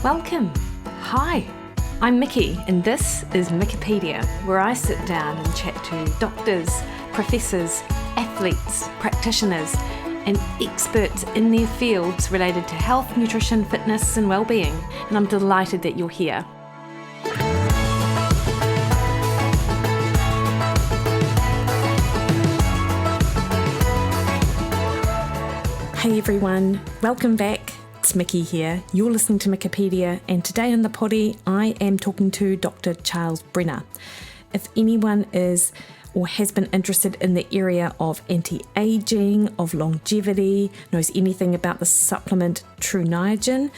Welcome. Hi, I'm Mikki, and this is Mikkipedia, where I sit down and chat to doctors, professors, athletes, practitioners, and experts in their fields related to health, nutrition, fitness, and well-being. And I'm delighted that you're here. Hey everyone, welcome back. It's Mikki here. You're listening to Mikkipedia, and today on the poddy I am talking to Dr. Charles Brenner. If anyone is or has been interested in the area of anti-aging, of longevity, knows anything about the supplement Tru Niagen,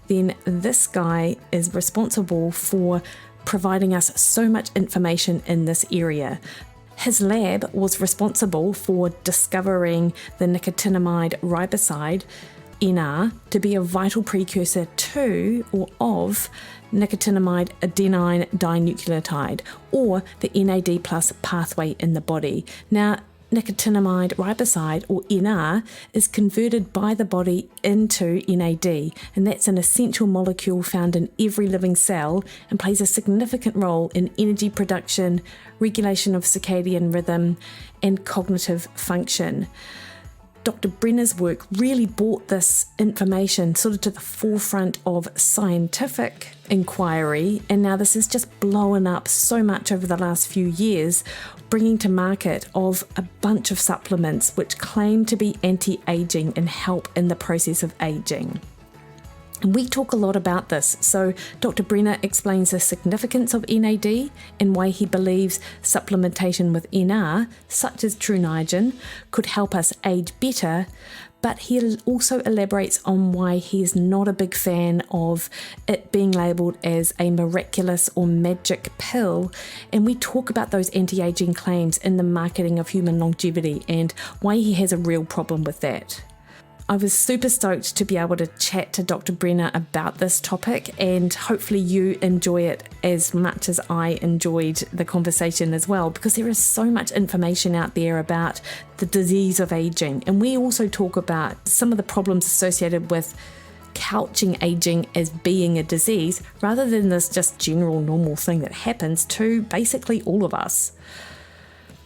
then this guy is responsible for providing us so much information in this area. His lab was responsible for discovering the nicotinamide riboside, NR, to be a vital precursor to or of nicotinamide adenine dinucleotide, or the NAD+ pathway in the body. Now, nicotinamide riboside, or NR, is converted by the body into NAD, and that's an essential molecule found in every living cell and plays a significant role in energy production, regulation of circadian rhythm, and cognitive function. Dr. Brenner's work really brought this information sort of to the forefront of scientific inquiry, and now this has just blown up so much over the last few years, bringing to market of a bunch of supplements which claim to be anti-aging and help in the process of aging. And we talk a lot about this, so Dr. Brenner explains the significance of NAD and why he believes supplementation with NR, such as Tru Niagen, could help us age better, but he also elaborates on why he is not a big fan of it being labelled as a miraculous or magic pill, and we talk about those anti-aging claims in the marketing of human longevity and why he has a real problem with that. I was super stoked to be able to chat to Dr. Brenner about this topic, and hopefully you enjoy it as much as I enjoyed the conversation as well, because there is so much information out there about the disease of aging. And we also talk about some of the problems associated with couching aging as being a disease, rather than this just general normal thing that happens to basically all of us.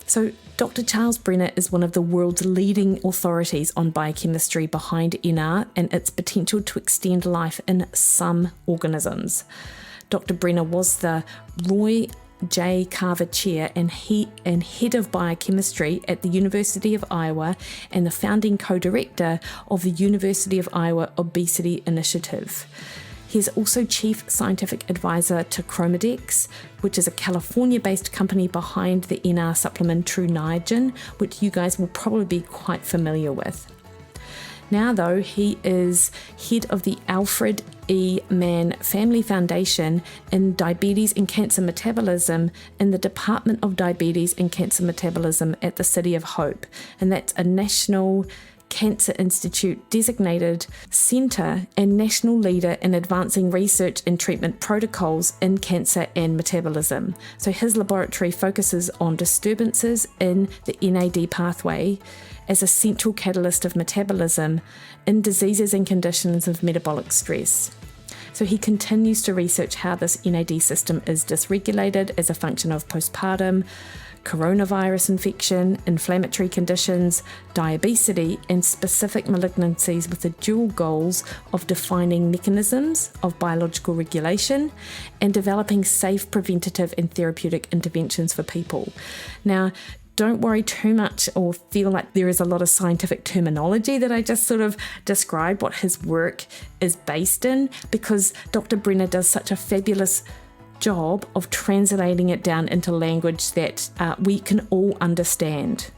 So Dr. Charles Brenner is one of the world's leading authorities on biochemistry behind NR and its potential to extend life in some organisms. Dr. Brenner was the Roy J. Carver Chair and Head of Biochemistry at the University of Iowa, and the founding co-director of the University of Iowa Obesity Initiative. He is also Chief Scientific Advisor to Chromadex, which is a California-based company behind the NR supplement Tru Niagen, which you guys will probably be quite familiar with. Now, though, he is head of the Alfred E. Mann Family Foundation in Diabetes and Cancer Metabolism in the Department of Diabetes and Cancer Metabolism at the City of Hope, and that's a National Cancer Institute designated centre and national leader in advancing research and treatment protocols in cancer and metabolism. So his laboratory focuses on disturbances in the NAD pathway as a central catalyst of metabolism in diseases and conditions of metabolic stress. So he continues to research how this NAD system is dysregulated as a function of postpartum, coronavirus infection, inflammatory conditions, diabetes, and specific malignancies, with the dual goals of defining mechanisms of biological regulation and developing safe preventative and therapeutic interventions for people. Now, don't worry too much or feel like there is a lot of scientific terminology that I just sort of described what his work is based in, because Dr. Brenner does such a fabulous job of translating it down into language that we can all understand.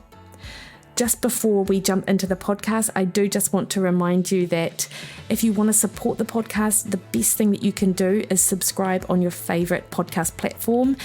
Just before we jump into the podcast, I do just want to remind you that if you want to support the podcast, the best thing that you can do is subscribe on your favorite podcast platform.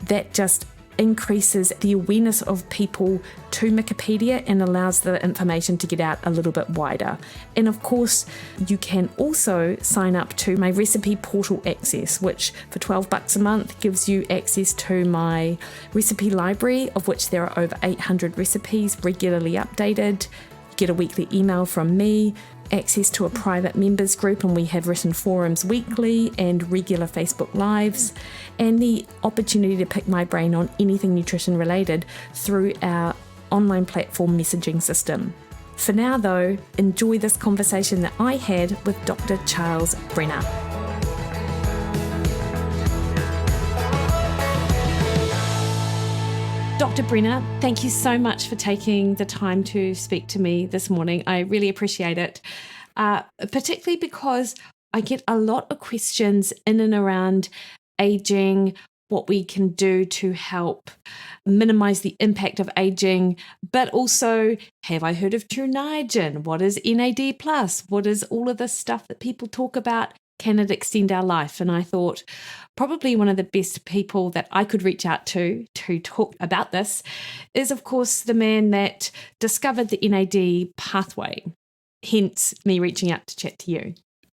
That just increases the awareness of people to Mikkipedia and allows the information to get out a little bit wider. And of course, you can also sign up to my recipe portal access, which for $12 a month gives you access to my recipe library, of which there are over 800 recipes regularly updated. You get a weekly email from me, access to a private members group, and we have written forums weekly and regular Facebook Lives, and the opportunity to pick my brain on anything nutrition related through our online platform messaging system. For now though, enjoy this conversation that I had with Dr. Charles Brenner. Dr. Brenner, thank you so much for taking the time to speak to me this morning. I really appreciate it, particularly because I get a lot of questions in and around aging, what we can do to help minimize the impact of aging, but also, have I heard of True Niagen? What is NAD+? What is all of this stuff that people talk about? Can it extend our life? And I thought probably one of the best people that I could reach out to talk about this is, of course, the man that discovered the NAD pathway, hence me reaching out to chat to you.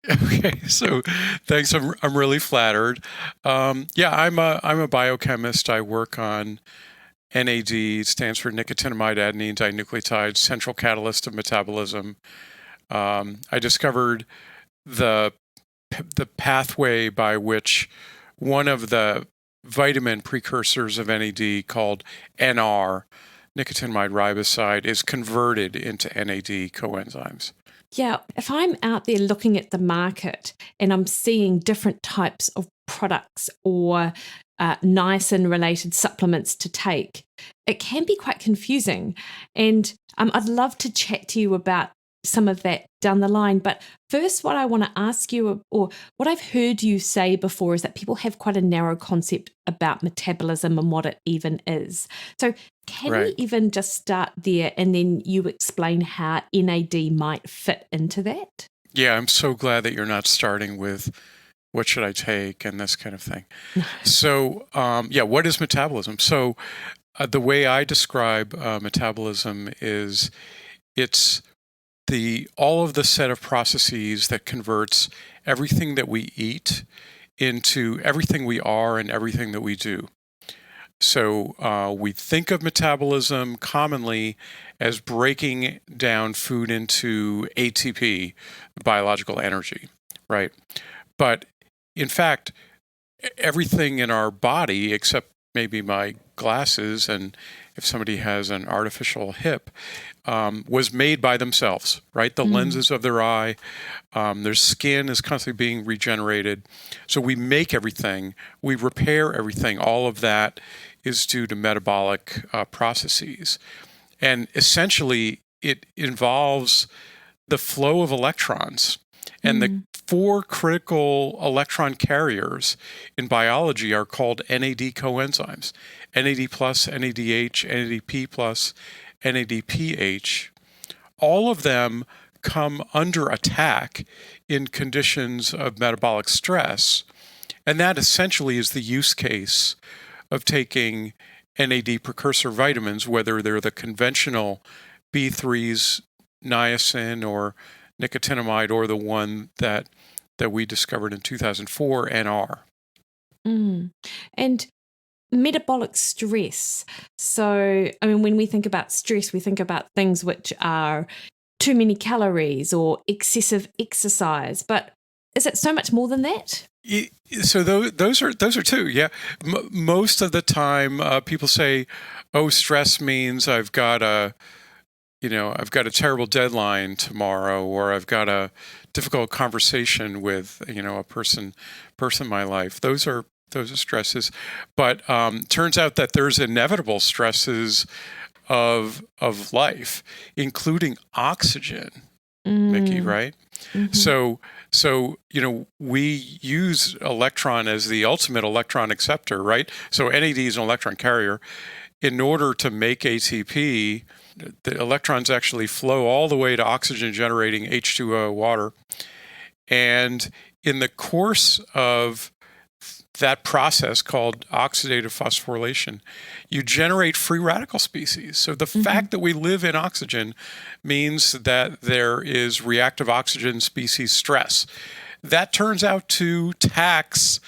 Okay, so thanks. I'm really flattered. I'm a biochemist. I work on NAD, stands for nicotinamide adenine dinucleotide, central catalyst of metabolism. I discovered the pathway by which one of the vitamin precursors of NAD called NR, nicotinamide riboside, is converted into NAD coenzymes. Yeah, if I'm out there looking at the market and I'm seeing different types of products or niacin-related supplements to take, it can be quite confusing. And I'd love to chat to you about some of that down the line. But first, what I want to ask you, or what I've heard you say before, is that people have quite a narrow concept about metabolism and what it even is. So can we even just start there and then you explain how NAD might fit into that? Yeah, I'm so glad that you're not starting with what should I take and this kind of thing. So, what is metabolism? So the way I describe metabolism is it's all of the set of processes that converts everything that we eat into everything we are and everything that we do. So we think of metabolism commonly as breaking down food into ATP, biological energy, right? But in fact, everything in our body, except maybe my glasses and if somebody has an artificial hip, was made by themselves, right? The lenses of their eye, their skin is constantly being regenerated. So we make everything, we repair everything. All of that is due to metabolic processes. And essentially, it involves the flow of electrons. And the 4 critical electron carriers in biology are called NAD coenzymes. NAD+, NADH, NADP+, NADPH. All of them come under attack in conditions of metabolic stress. And that essentially is the use case of taking NAD precursor vitamins, whether they're the conventional B3s, niacin, or nicotinamide, or the one that we discovered in 2004, NR. And metabolic stress. So, when we think about stress, we think about things which are too many calories or excessive exercise. But is it so much more than that? So those are two. Yeah, most of the time people say, "Oh, stress means I've got a terrible deadline tomorrow, or I've got a difficult conversation with a person in my life." Those are stresses, but turns out that there's inevitable stresses of life, including oxygen, Mikki, right? So we use electron as the ultimate electron acceptor, right? So NAD is an electron carrier. In order to make ATP, the electrons actually flow all the way to oxygen-generating H2O, water. And in the course of that process called oxidative phosphorylation, you generate free radical species. So the fact that we live in oxygen means that there is reactive oxygen species stress. That turns out to tax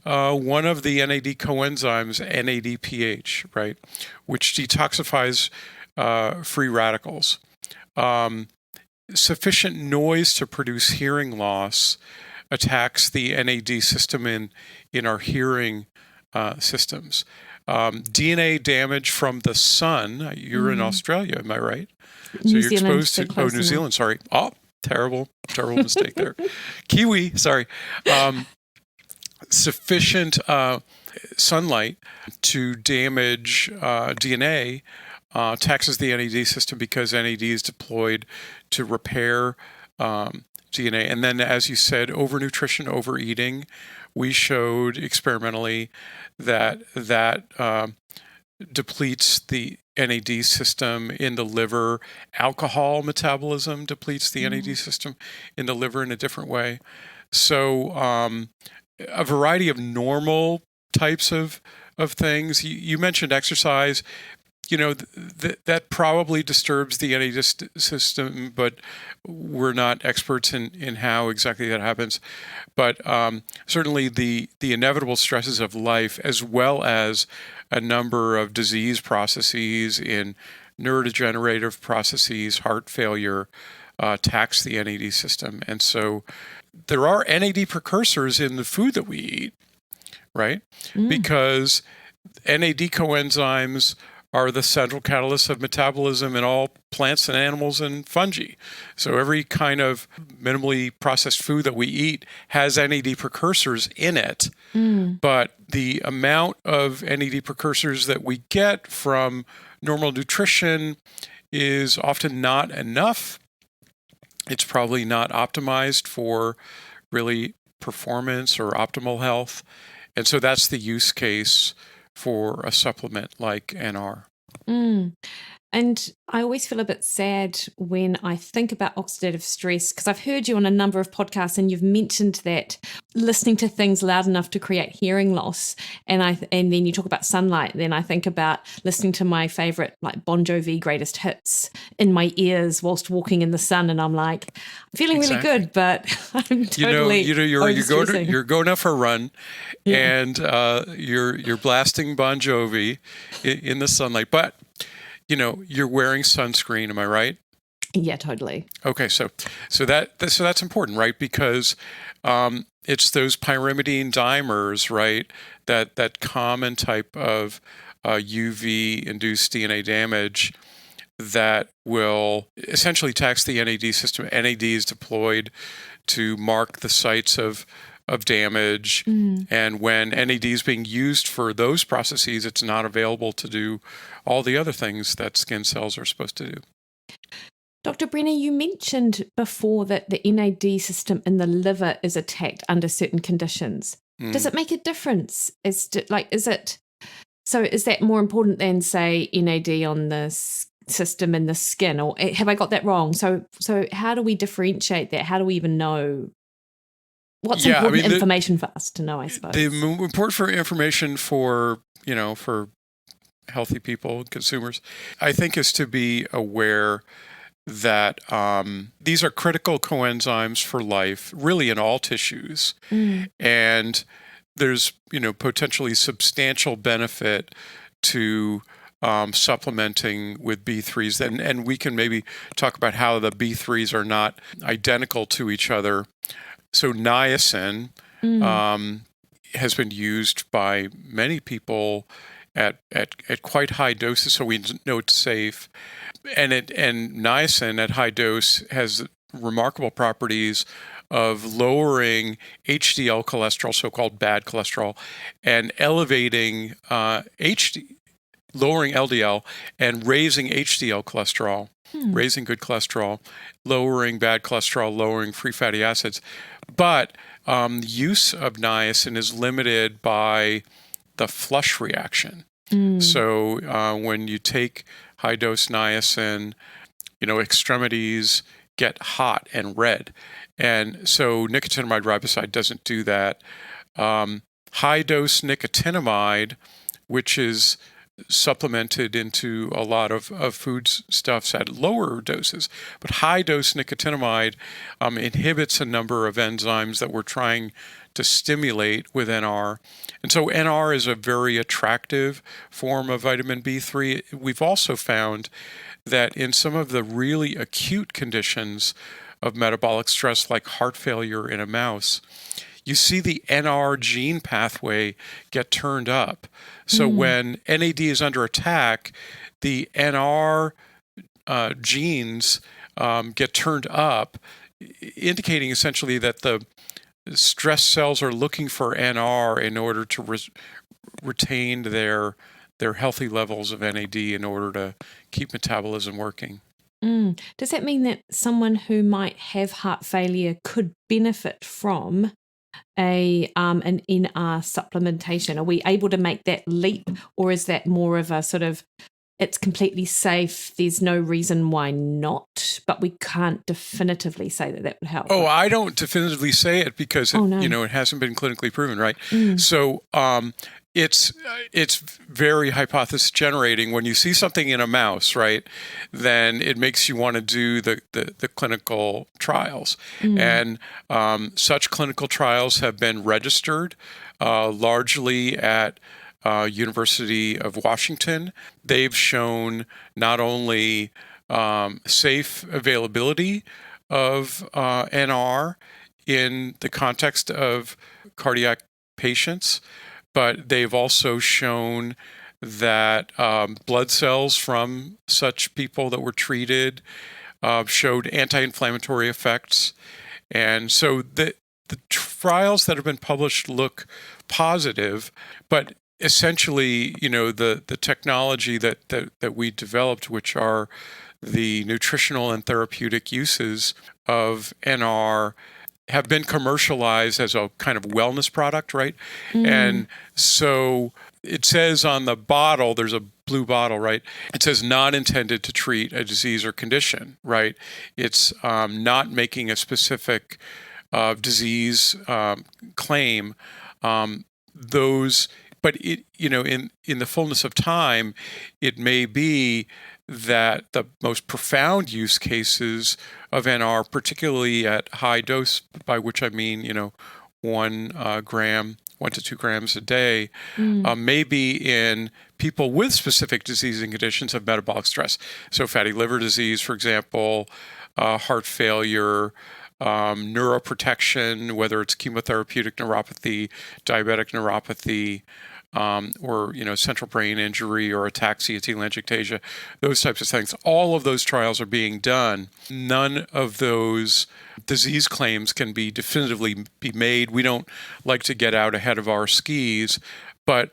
one of the NAD coenzymes, NADPH, right, which detoxifies free radicals. sufficient noise to produce hearing loss attacks the NAD system in our hearing systems. DNA damage from the sun. You're in Australia, am I right? New You're Zealand, exposed to New Zealand. Sorry. Oh, terrible mistake there. Kiwi. Sorry. Sufficient sunlight to damage DNA taxes the NAD system because NAD is deployed to repair DNA. And then, as you said, overnutrition, overeating. We showed experimentally that depletes the NAD system in the liver. Alcohol metabolism depletes the NAD system in the liver in a different way. So a variety of normal types of things. You mentioned exercise. That probably disturbs the NAD system, but we're not experts in how exactly that happens. But certainly the inevitable stresses of life, as well as a number of disease processes in neurodegenerative processes, heart failure, tax the NAD system. And so there are NAD precursors in the food that we eat, right? Because NAD coenzymes are the central catalysts of metabolism in all plants and animals and fungi. So every kind of minimally processed food that we eat has NAD precursors in it. But the amount of NAD precursors that we get from normal nutrition is often not enough. It's probably not optimized for really performance or optimal health. And so that's the use case for a supplement like NR. And I always feel a bit sad when I think about oxidative stress, because I've heard you on a number of podcasts and you've mentioned that listening to things loud enough to create hearing loss. And then you talk about sunlight. Then I think about listening to my favorite, like Bon Jovi greatest hits in my ears whilst walking in the sun. And I'm like, I'm feeling really good, but I'm totally you're going out for a run and you're blasting Bon Jovi in the sunlight. But you're wearing sunscreen, am I right? Yeah, totally. Okay, so that's important, right? Because it's those pyrimidine dimers, right? That common type of UV-induced DNA damage that will essentially tax the NAD system. NAD is deployed to mark the sites of damage. And when NAD is being used for those processes, it's not available to do all the other things that skin cells are supposed to do. Dr. Brenner, you mentioned before that the NAD system in the liver is attacked under certain conditions. Does it make a difference? Is that more important than, say, NAD on the system in the skin? Or have I got that wrong? So how do we differentiate that? How do we even know? What's important information for us to know, I suppose? The important information for healthy people, consumers, I think, is to be aware that these are critical coenzymes for life, really in all tissues. And there's, potentially substantial benefit to supplementing with B3s. And we can maybe talk about how the B3s are not identical to each other. So niacin has been used by many people at quite high doses, so we know it's safe. And niacin at high dose has remarkable properties of lowering HDL cholesterol, so-called bad cholesterol, and elevating lowering LDL and raising HDL cholesterol, raising good cholesterol, lowering bad cholesterol, lowering free fatty acids. But use of niacin is limited by the flush reaction. So when you take high-dose niacin, extremities get hot and red. And so nicotinamide riboside doesn't do that. High-dose nicotinamide, which is supplemented into a lot of foodstuffs at lower doses. But high-dose nicotinamide inhibits a number of enzymes that we're trying to stimulate with NR. And so NR is a very attractive form of vitamin B3. We've also found that in some of the really acute conditions of metabolic stress, like heart failure in a mouse, you see the NR gene pathway get turned up. So when NAD is under attack, the NR genes get turned up, indicating essentially that the stress cells are looking for NR in order to retain their healthy levels of NAD in order to keep metabolism working. Does that mean that someone who might have heart failure could benefit from an NR supplementation? Are we able to make that leap, or is that more of a sort of, it's completely safe, there's no reason why not, but we can't definitively say that would help? Oh, I don't definitively say it because it hasn't been clinically proven, right? So it's very hypothesis generating. When you see something in a mouse, right, then it makes you want to do the clinical trials. And such clinical trials have been registered largely at University of Washington. They've shown not only safe availability of NR in the context of cardiac patients, but they've also shown that blood cells from such people that were treated showed anti-inflammatory effects. And so the trials that have been published look positive, but essentially, the technology that we developed, which are the nutritional and therapeutic uses of NR, have been commercialized as a kind of wellness product, right? And so it says on the bottle, there's a blue bottle, right? It says not intended to treat a disease or condition, right? It's not making a specific disease claim. But it, in the fullness of time, it may be that the most profound use cases of NR, particularly at high dose, by which I mean, 1 to 2 grams a day, may be in people with specific disease and conditions of metabolic stress. So fatty liver disease, for example, heart failure, neuroprotection, whether it's chemotherapeutic neuropathy, diabetic neuropathy, or central brain injury or ataxia, telangiectasia, those types of things. All of those trials are being done. None of those disease claims can be definitively be made. We don't like to get out ahead of our skis, but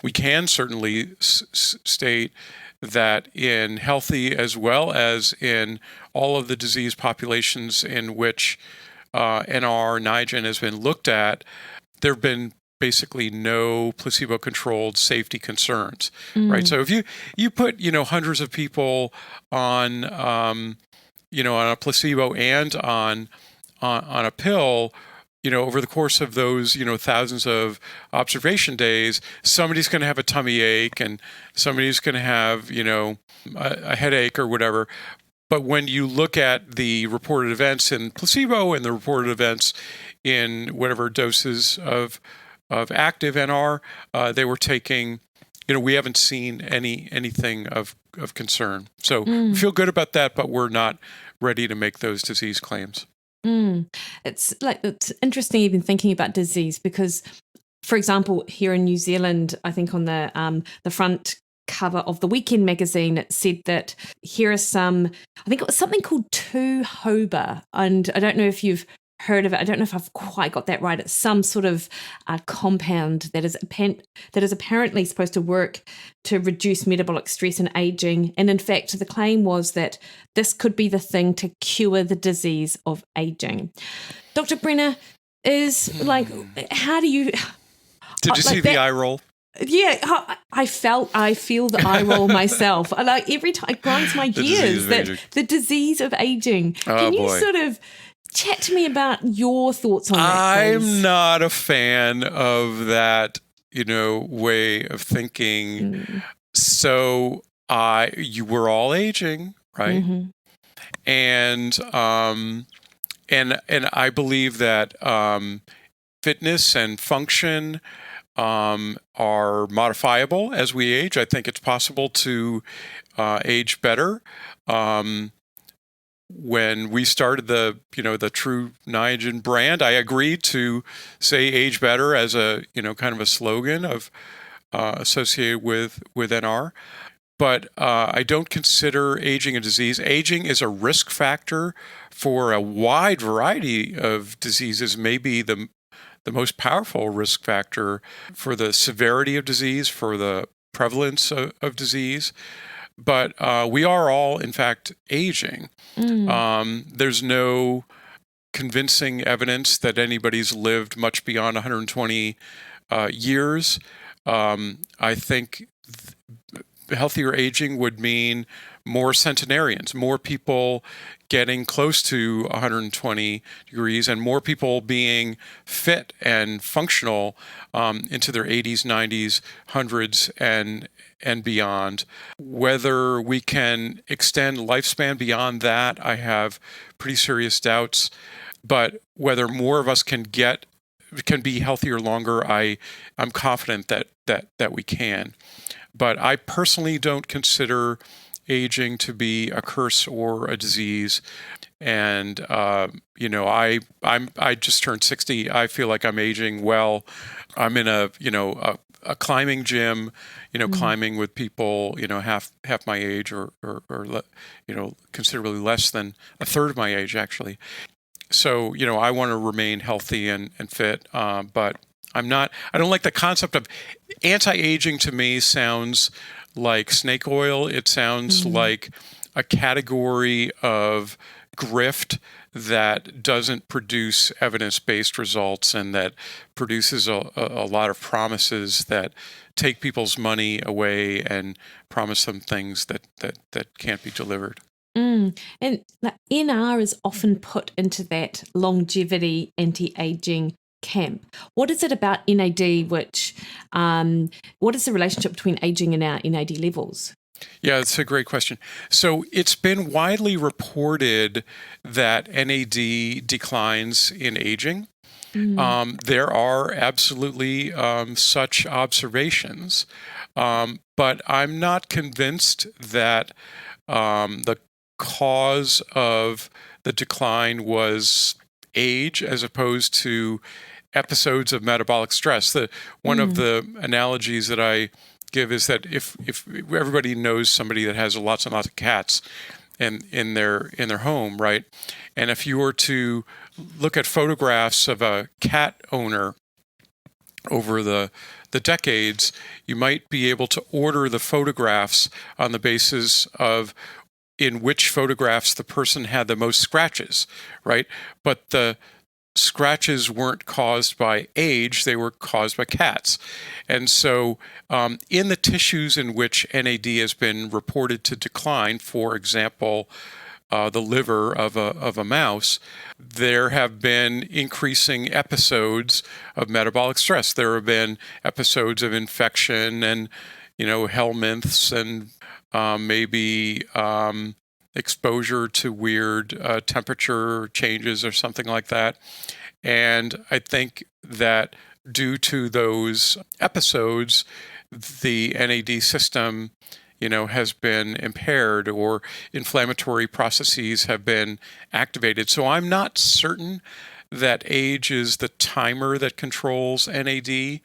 we can certainly state that in healthy as well as in all of the disease populations in which NR, Niagen has been looked at, there have been basically no placebo-controlled safety concerns, right? So if you put hundreds of people on on a placebo and on a pill, over the course of those thousands of observation days, somebody's going to have a tummy ache and somebody's going to have a headache or whatever. But when you look at the reported events in placebo and the reported events in whatever doses of active NR they were taking, we haven't seen anything of concern. So we feel good about that, but we're not ready to make those disease claims. It's interesting even thinking about disease because, for example, here in New Zealand, I think on the front cover of the Weekend magazine, it said that here are some, I think it was something called 2-HOBA, and I don't know if you've heard of it. I don't know if I've quite got that right. It's some sort of compound that is apparently supposed to work to reduce metabolic stress and aging. And in fact, the claim was that this could be the thing to cure the disease of aging. Dr. Brenner, how do you... Did you see the eye roll? Yeah, I feel the eye roll myself. Every time it grinds my gears that the disease of aging. Can you sort of chat to me about your thoughts on that, please? I'm not a fan of that, way of thinking. So you were all aging, right? Mm-hmm. And I believe that fitness and function are modifiable as we age. I think it's possible to age better. When we started the True Niagen brand, I agreed to say "age better" as a kind of a slogan of associated with NR. But I don't consider aging a disease. Aging is a risk factor for a wide variety of diseases, maybe the most powerful risk factor for the severity of disease, for the prevalence of disease. But we are all, in fact, aging. There's no convincing evidence that anybody's lived much beyond 120 years. I think healthier aging would mean more centenarians, more people getting close to 120 degrees, and more people being fit and functional into their 80s, 90s, 100s, and beyond. Whether we can extend lifespan beyond that, I have pretty serious doubts. But whether more of us can be healthier longer, I'm confident that we can. But I personally don't consider aging to be a curse or a disease. And I just turned 60. I feel like I'm aging well. I'm in a climbing gym, climbing with people, half my age or considerably less than a third of my age, actually. So, I want to remain healthy and fit, but I don't like the concept of anti-aging. To me sounds like snake oil. It sounds like a category of grift that doesn't produce evidence-based results and that produces a lot of promises that take people's money away and promise them things that can't be delivered. And NR is often put into that longevity anti-aging camp. What is it about NAD what is the relationship between aging and our NAD levels? Yeah, that's a great question. So it's been widely reported that NAD declines in aging. There are absolutely such observations, but I'm not convinced that the cause of the decline was age as opposed to episodes of metabolic stress. One of the analogies that I give is that if everybody knows somebody that has lots and lots of cats in their home, right? And if you were to look at photographs of a cat owner over the decades, you might be able to order the photographs on the basis of in which photographs the person had the most scratches, right? But the scratches weren't caused by age, they were caused by cats. And so in the tissues in which NAD has been reported to decline, for example, the liver of a mouse, there have been increasing episodes of metabolic stress. There have been episodes of infection and, helminths and maybe exposure to weird temperature changes or something like that. And I think that due to those episodes, the NAD system, has been impaired or inflammatory processes have been activated. So I'm not certain that age is the timer that controls NAD.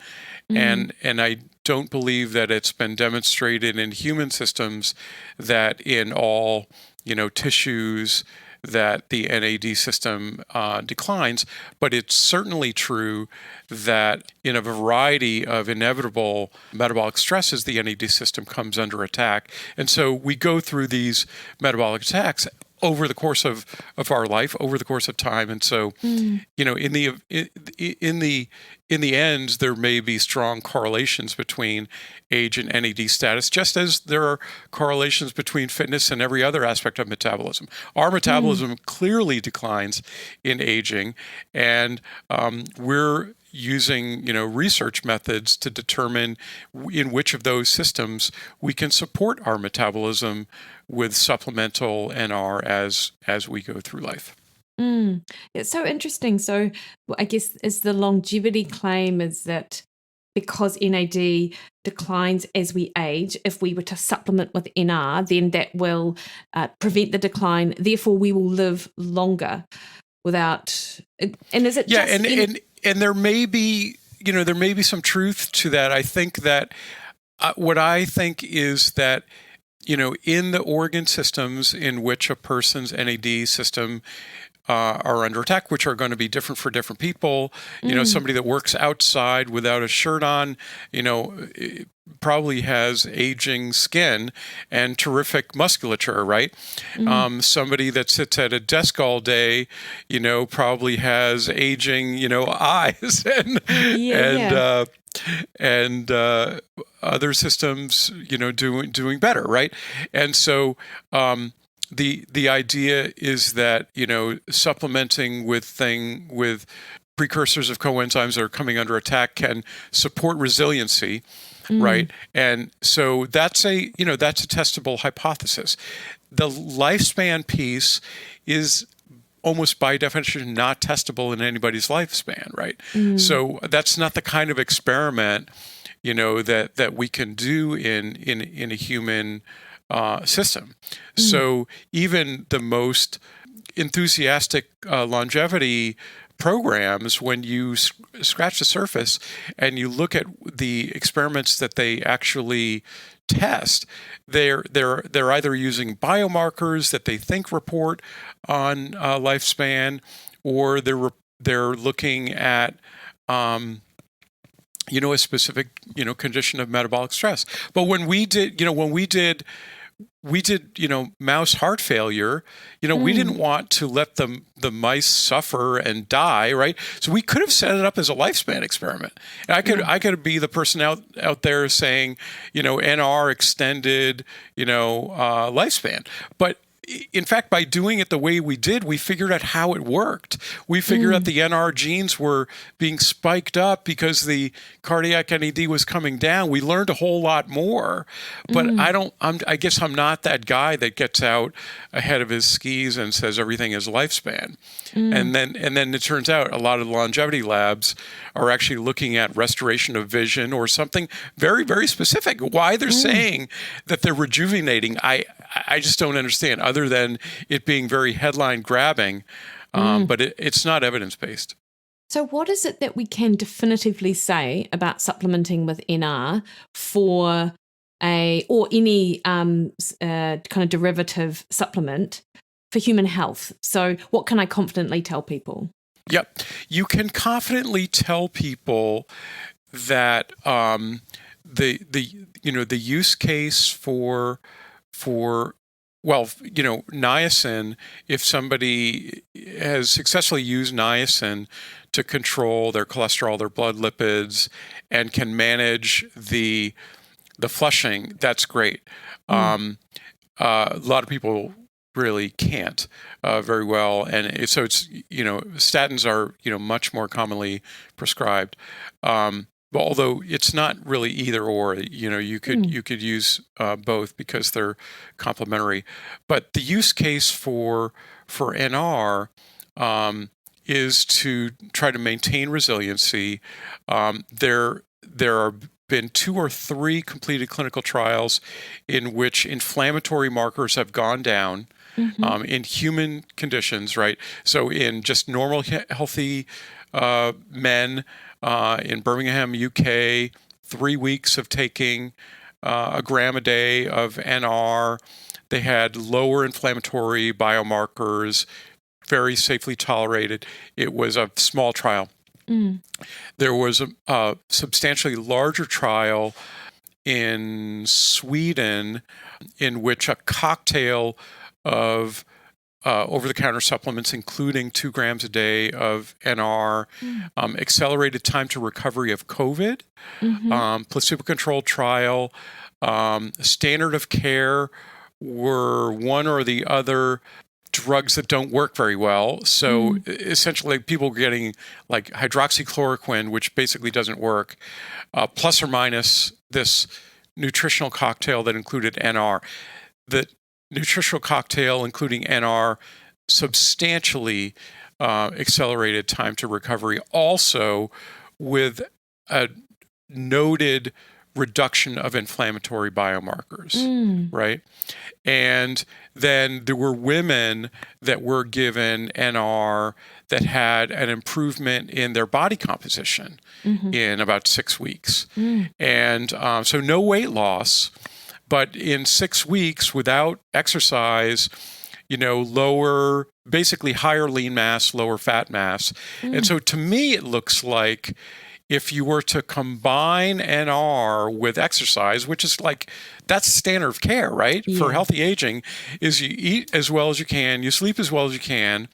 And I don't believe that it's been demonstrated in human systems that in all tissues that the NAD system declines, but it's certainly true that in a variety of inevitable metabolic stresses, the NAD system comes under attack. And so we go through these metabolic attacks over the course of our life, over the course of time. And so, in the in the end, there may be strong correlations between age and NAD status, just as there are correlations between fitness and every other aspect of metabolism. Our metabolism clearly declines in aging, and we're using research methods to determine in which of those systems we can support our metabolism with supplemental NR as we go through life. It's so interesting. So I guess is the longevity claim is that because NAD declines as we age, if we were to supplement with NR, then that will prevent the decline. Therefore, we will live longer without. And is it? Yeah, and there may be some truth to that. I think that what I think is that in the organ systems in which a person's NAD system are under attack, which are going to be different for different people. Somebody that works outside without a shirt on, probably has aging skin and terrific musculature, right? Somebody that sits at a desk all day, probably has aging, eyes and other systems, doing better, right? And so, the idea is that supplementing with precursors of coenzymes that are coming under attack can support resiliency, right? And so that's a testable hypothesis. The lifespan piece is almost by definition not testable in anybody's lifespan, right? So that's not the kind of experiment that we can do in a human system. So even the most enthusiastic longevity programs, when you scratch the surface and you look at the experiments that they actually test, they're either using biomarkers that they think report on lifespan, or they're looking at a specific condition of metabolic stress. But when we did mouse heart failure, we didn't want to let the mice suffer and die, right? So we could have set it up as a lifespan experiment. And I could be the person out there saying, NR extended, lifespan. But in fact, by doing it the way we did, we figured out how it worked. We figured out the NR genes were being spiked up because the cardiac NAD was coming down. We learned a whole lot more, but I guess I'm not that guy that gets out ahead of his skis and says everything is lifespan. And then it turns out a lot of the longevity labs are actually looking at restoration of vision or something very, very specific. Why they're saying that they're rejuvenating, I just don't understand, other than it being very headline grabbing, but it's not evidence-based. So what is it that we can definitively say about supplementing with NR or any kind of derivative supplement for human health? So what can I confidently tell people? Yep. You can confidently tell people that the use case for niacin, if somebody has successfully used niacin to control their cholesterol, their blood lipids, and can manage the flushing, that's great. A lot of people really can't very well, and so it's statins are much more commonly prescribed. But although it's not really either or, you could use both because they're complementary. But the use case for NR is to try to maintain resiliency. There have been 2 or 3 completed clinical trials in which inflammatory markers have gone down in human conditions, right? So in just normal healthy men in Birmingham, UK, 3 weeks of taking a gram a day of NR, they had lower inflammatory biomarkers, very safely tolerated. It was a small trial. There was a substantially larger trial in Sweden in which a cocktail of over-the-counter supplements, including 2 grams a day of NR, accelerated time to recovery of COVID, placebo-controlled trial, standard of care were one or the other drugs that don't work very well. So essentially people getting like hydroxychloroquine, which basically doesn't work, plus or minus this nutritional cocktail that included NR. The nutritional cocktail, including NR, substantially accelerated time to recovery, also with a noted reduction of inflammatory biomarkers, right? And then there were women that were given NR that had an improvement in their body composition in about 6 weeks. And so no weight loss, but in 6 weeks without exercise, basically higher lean mass, lower fat mass. And so to me, it looks like if you were to combine NR with exercise, which is like, that's standard of care, right? Yeah. For healthy aging, is you eat as well as you can, you sleep as well as you can,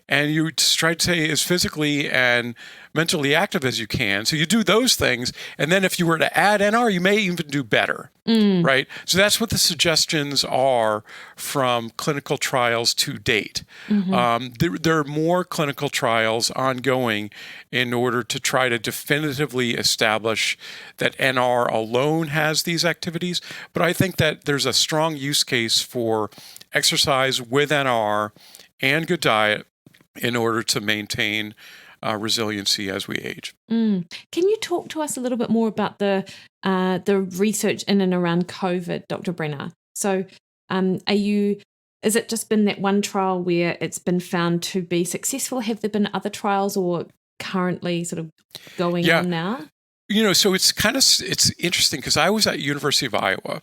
and you try to stay as physically and mentally active as you can. So you do those things. And then if you were to add NR, you may even do better, right? So that's what the suggestions are from clinical trials to date. There are more clinical trials ongoing in order to try to definitively establish that NR alone has these activities. But I think that there's a strong use case for exercise with NR and good diet in order to maintain resiliency as we age. Can you talk to us a little bit more about the research in and around COVID, Dr. Brenner? So is it just been that one trial where it's been found to be successful? Have there been other trials or currently sort of going on now? So it's interesting because I was at University of Iowa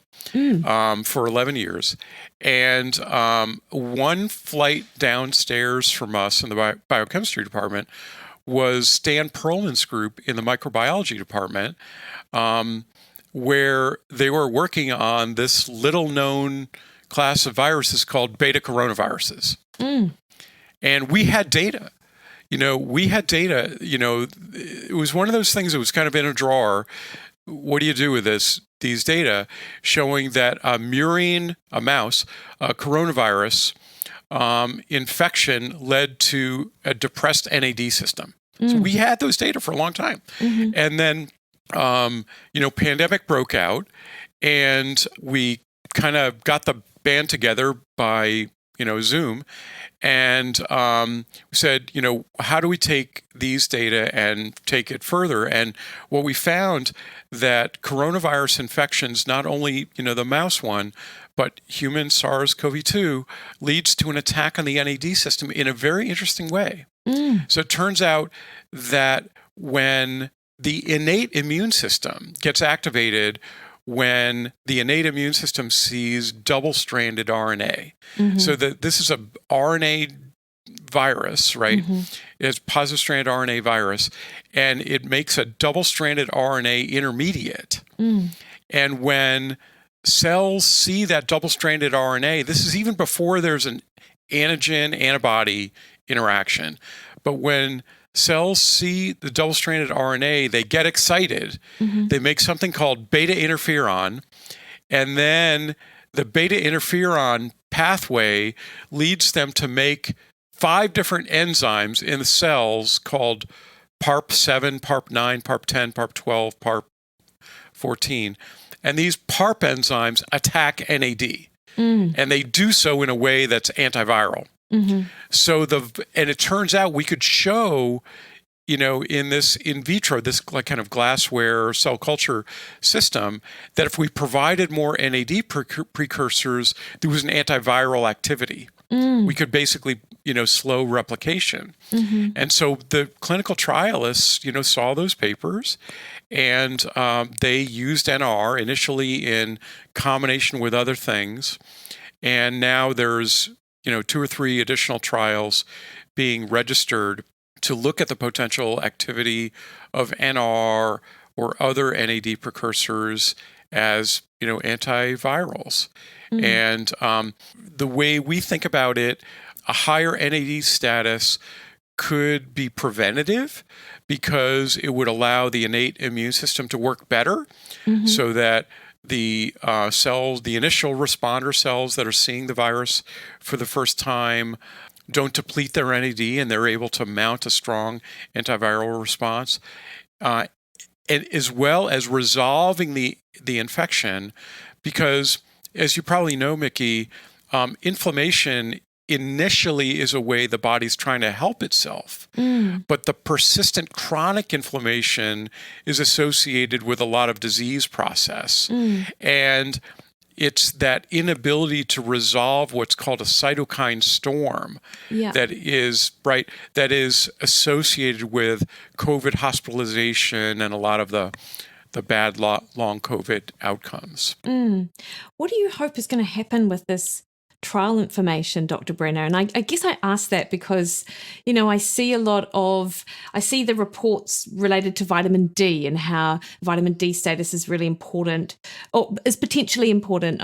for 11 years, and one flight downstairs from us in the biochemistry department was Stan Perlman's group in the microbiology department, where they were working on this little-known class of viruses called beta coronaviruses. And we had data. It was one of those things that was kind of in a drawer. What do you do with these data showing that a mouse, a coronavirus infection led to a depressed NAD system. So we had those data for a long time. And then, pandemic broke out and we kind of got the band together by, Zoom. And we said, how do we take these data and take it further? And what we found that coronavirus infections, not only, the mouse one, but human SARS-CoV-2 leads to an attack on the NAD system in a very interesting way. So it turns out that when the innate immune system gets activated, when the innate immune system sees double-stranded RNA. So this is a RNA virus, right? It's positive-stranded RNA virus, and it makes a double-stranded RNA intermediate. And when cells see that double-stranded RNA, this is even before there's an antigen-antibody interaction, but when cells see the double-stranded RNA, they get excited. They make something called beta interferon, and then the beta interferon pathway leads them to make 5 different enzymes in the cells called PARP7, PARP9, PARP10, PARP12, PARP14. And these PARP enzymes attack NAD, and they do so in a way that's antiviral. So and it turns out we could show, in this in vitro, this like kind of glassware cell culture system, that if we provided more NAD precursors, there was an antiviral activity. We could basically, slow replication. And so the clinical trialists, saw those papers, and they used NR initially in combination with other things. And now there's 2 or 3 additional trials being registered to look at the potential activity of NR or other NAD precursors as, antivirals. And the way we think about it, a higher NAD status could be preventative because it would allow the innate immune system to work better, so that the cells, the initial responder cells that are seeing the virus for the first time, don't deplete their NAD and they're able to mount a strong antiviral response, and as well as resolving the infection, because as you probably know, Mikki, inflammation initially is a way the body's trying to help itself. But the persistent chronic inflammation is associated with a lot of disease process. And it's that inability to resolve what's called a cytokine storm that is associated with COVID hospitalization and a lot of the bad long COVID outcomes. What do you hope is going to happen with this trial information, Dr. Brenner? And I guess I ask that because, I see the reports related to vitamin D and how vitamin D status is really important, or is potentially important,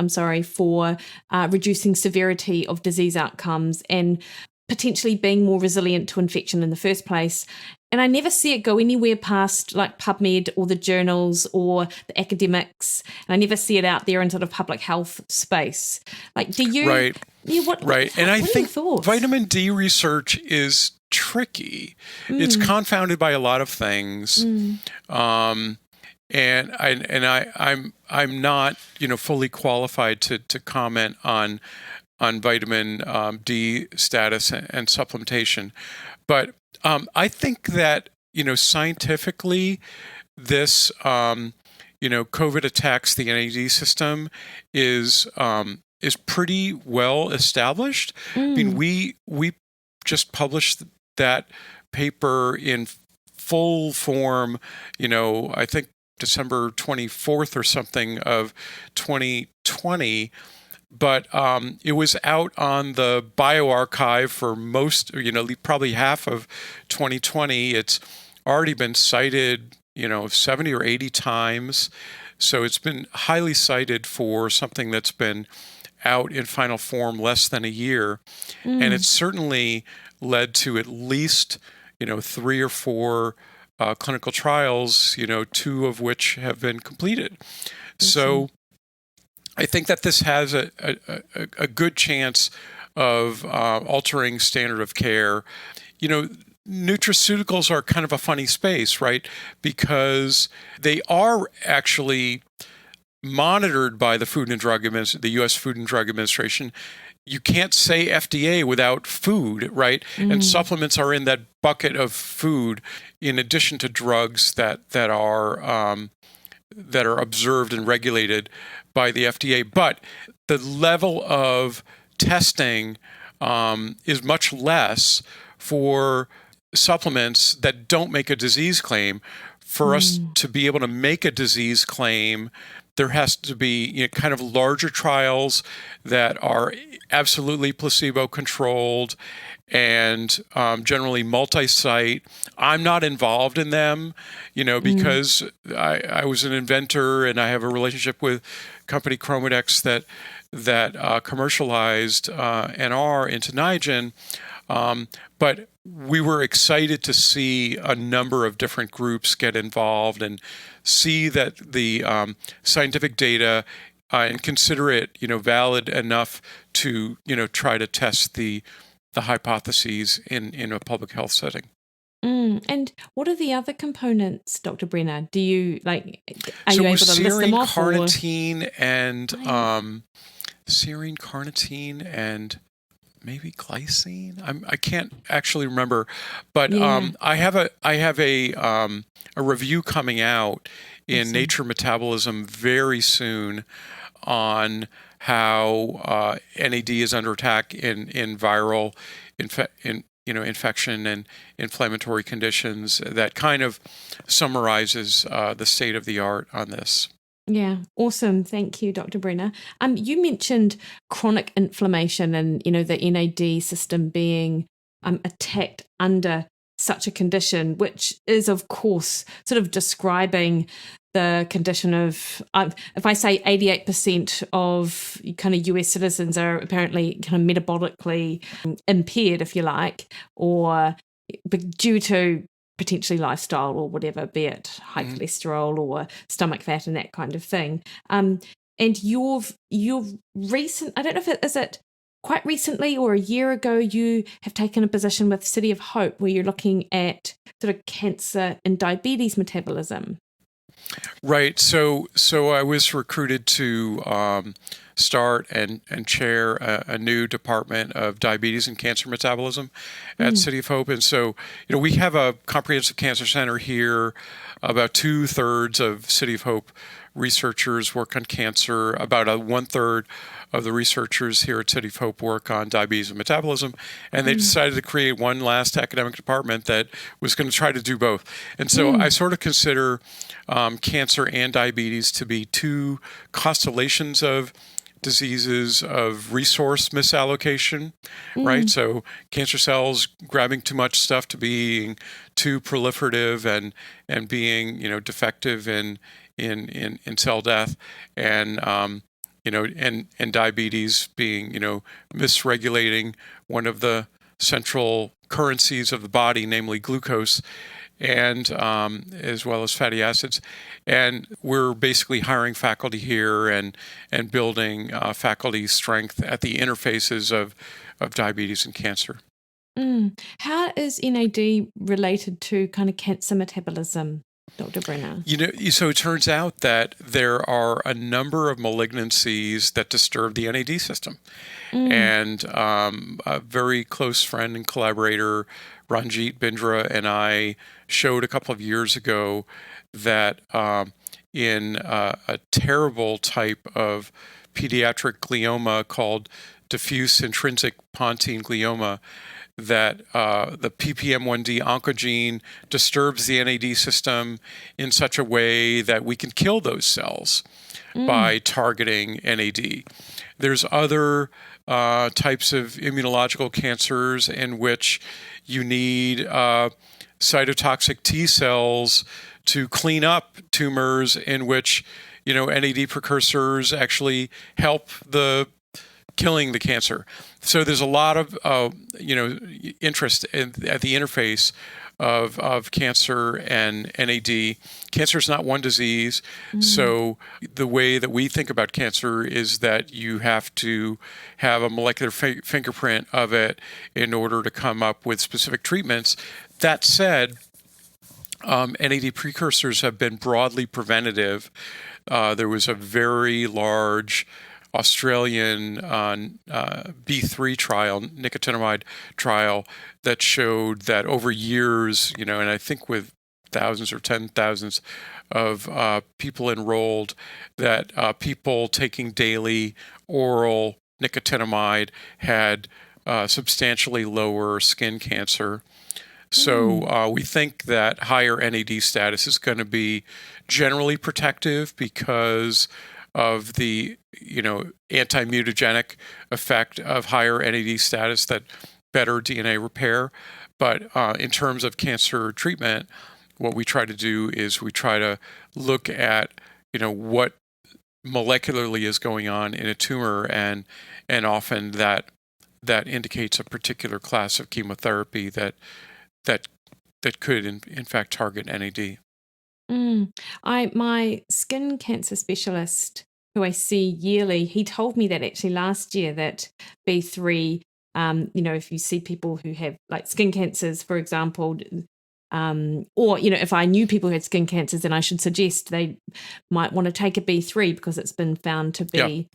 for reducing severity of disease outcomes and potentially being more resilient to infection in the first place. And I never see it go anywhere past like PubMed or the journals or the academics. And I never see it out there in sort of public health space. Like, do you? Right. Yeah, what? Right. And I think thoughts? Vitamin D research is tricky. It's confounded by a lot of things. And I'm not, fully qualified to comment on vitamin D status and supplementation. But I think that, scientifically, this, COVID attacks the NAD system is pretty well established. I mean, we just published that paper in full form, I think December 24th or something of 2020. But it was out on the bioarchive for most, probably half of 2020. It's already been cited, 70 or 80 times. So it's been highly cited for something that's been out in final form less than a year. And it's certainly led to at least, 3 or 4 clinical trials, 2 of which have been completed. So I think that this has a good chance of altering standard of care. Nutraceuticals are kind of a funny space, right? Because they are actually monitored by the the U.S. Food and Drug Administration. You can't say FDA without food, right? And supplements are in that bucket of food, in addition to drugs that are observed and regulated by the FDA. But the level of testing is much less for supplements that don't make a disease claim. For us to be able to make a disease claim, there has to be kind of larger trials that are absolutely placebo-controlled and generally multi-site. I'm not involved in them, because I was an inventor and I have a relationship with company Chromadex that commercialized NR into Niagen. But we were excited to see a number of different groups get involved and see that the scientific data and consider it, valid enough to, try to test the hypotheses in a public health setting. And what are the other components, Dr. Brenner? Do you are you able to list them off? Serine, carnitine, and maybe glycine. I can't actually remember, but I have a review coming out in Nature Metabolism very soon on how NAD is under attack in viral infection and inflammatory conditions. That kind of summarizes the state of the art on this. Yeah, awesome. Thank you, Dr. Brenner. You mentioned chronic inflammation and, the NAD system being attacked under such a condition, which is, of course, sort of describing the condition of, if I say 88% of kind of US citizens are apparently kind of metabolically impaired, if you like, or due to potentially lifestyle or whatever, be it high cholesterol or stomach fat and that kind of thing. And you've recent, I don't know if is it quite recently or a year ago, you have taken a position with City of Hope where you're looking at sort of cancer and diabetes metabolism. Right. So I was recruited to start and chair a new department of diabetes and cancer metabolism at City of Hope. And so, we have a comprehensive cancer center here. About 2/3 of City of Hope researchers work on cancer. About 1/3 of the researchers here at City of Hope work on diabetes and metabolism. And they decided to create one last academic department that was going to try to do both. And so I sort of consider cancer and diabetes to be two constellations of diseases of resource misallocation, right? So cancer cells grabbing too much stuff to being too proliferative and being, defective in cell death, and and diabetes being, misregulating one of the central currencies of the body, namely glucose, and as well as fatty acids. And we're basically hiring faculty here and building faculty strength at the interfaces of diabetes and cancer. How is NAD related to kind of cancer metabolism, Dr. Brenner? So it turns out that there are a number of malignancies that disturb the NAD system. And a very close friend and collaborator, Ranjit Bindra, and I showed a couple of years ago that in a terrible type of pediatric glioma called diffuse intrinsic pontine glioma, that the PPM1D oncogene disturbs the NAD system in such a way that we can kill those cells by targeting NAD. There's other types of immunological cancers in which you need cytotoxic T cells to clean up tumors in which, NAD precursors actually help killing the cancer. So there's a lot of, interest at the interface of cancer and NAD. Cancer is not one disease. So the way that we think about cancer is that you have to have a molecular fingerprint of it in order to come up with specific treatments. That said, NAD precursors have been broadly preventative. There was a very large Australian B3 trial, nicotinamide trial, that showed that over years, and I think with thousands or 10,000s of people enrolled, that people taking daily oral nicotinamide had substantially lower skin cancer. So we think that higher NAD status is going to be generally protective because of the anti-mutagenic effect of higher NAD status, that better DNA repair. But in terms of cancer treatment, what we try to do is we try to look at what molecularly is going on in a tumor, and often that indicates a particular class of chemotherapy that could in fact target NAD. My skin cancer specialist, who I see yearly, he told me that actually last year that B3, if you see people who have like skin cancers, for example, or, if I knew people who had skin cancers, then I should suggest they might want to take a B3 because it's been found to be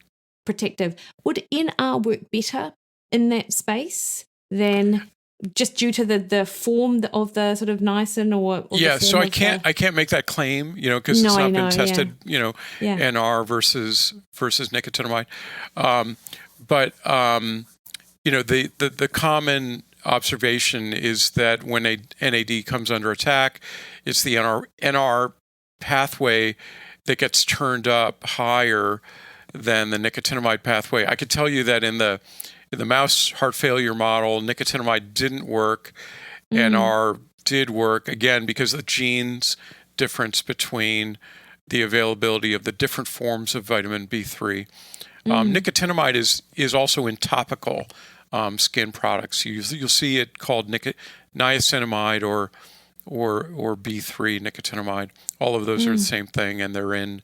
protective. Would NR work better in that space than just due to the form of the sort of niacin or so I can't make that claim, because it's not been tested, NR versus nicotinamide. But the common observation is that when a NAD comes under attack, it's the NR pathway that gets turned up higher than the nicotinamide pathway. I could tell you that in the mouse heart failure model, nicotinamide didn't work, NR did work, again, because of the genes difference between the availability of the different forms of vitamin B3. Nicotinamide is also in topical skin products. You'll see it called niacinamide or B3 nicotinamide. All of those are the same thing, and they're in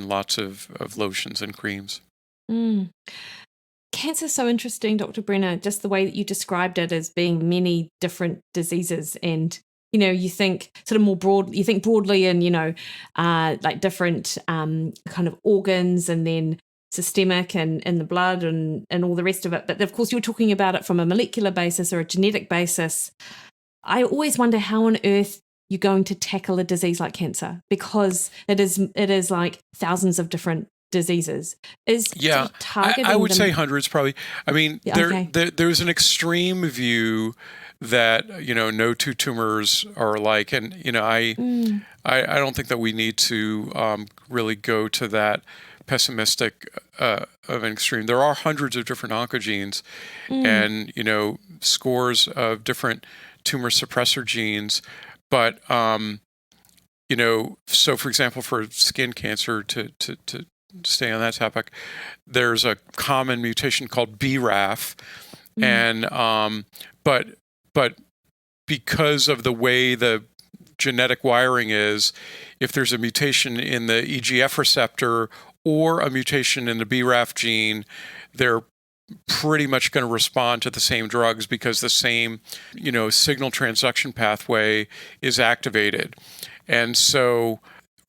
lots of lotions and creams. Cancer is so interesting, Dr. Brenner, just the way that you described it as being many different diseases. And, you think sort of more broad, you think broadly in, like different kind of organs, and then systemic and in the blood and all the rest of it. But of course, you're talking about it from a molecular basis or a genetic basis. I always wonder how on earth you're going to tackle a disease like cancer, because it is like thousands of different diseases. I would say hundreds probably. I mean, there's an extreme view that no two tumors are alike, and I don't think that we need to really go to that pessimistic of an extreme. There are hundreds of different oncogenes, and scores of different tumor suppressor genes, but so for example, for skin cancer, to stay on that topic, there's a common mutation called BRAF, and but because of the way the genetic wiring is, if there's a mutation in the EGF receptor or a mutation in the BRAF gene, they're pretty much going to respond to the same drugs because the same, signal transduction pathway is activated. And so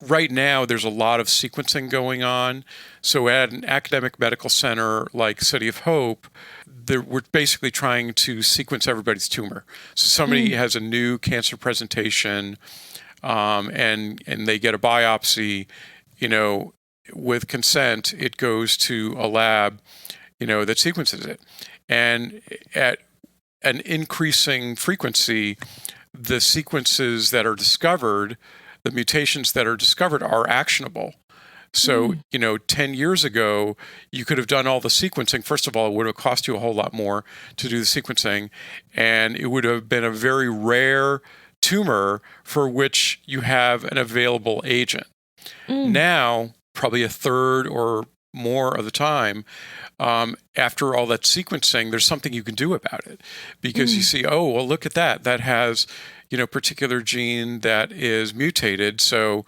right now, there's a lot of sequencing going on. So at an academic medical center like City of Hope, we're basically trying to sequence everybody's tumor. So somebody has a new cancer presentation, and they get a biopsy, with consent, it goes to a lab, that sequences it. And at an increasing frequency, the sequences that are discovered, the mutations that are discovered, are actionable. So, 10 years ago, you could have done all the sequencing. First of all, it would have cost you a whole lot more to do the sequencing, and it would have been a very rare tumor for which you have an available agent. Now, probably a third or more of the time, after all that sequencing, there's something you can do about it, because you see, oh, well, look at that. That has, particular gene that is mutated. So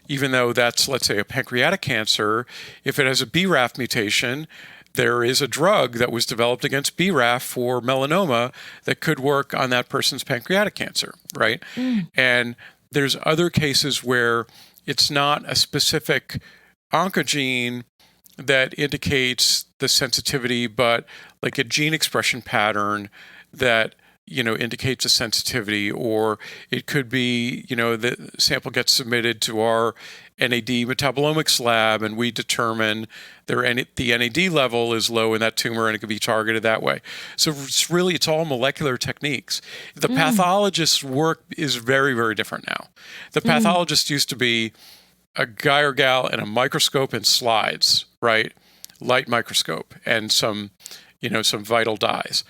even though that's, let's say, a pancreatic cancer, if it has a BRAF mutation, there is a drug that was developed against BRAF for melanoma that could work on that person's pancreatic cancer, right? And there's other cases where it's not a specific oncogene that indicates the sensitivity, but like a gene expression pattern that indicates a sensitivity, or it could be, the sample gets submitted to our NAD metabolomics lab, and we determine the NAD level is low in that tumor, and it can be targeted that way. So it's all molecular techniques. The pathologist's work is very, very different now. The pathologist used to be a guy or gal in a microscope and slides, right? Light microscope and some vital dyes.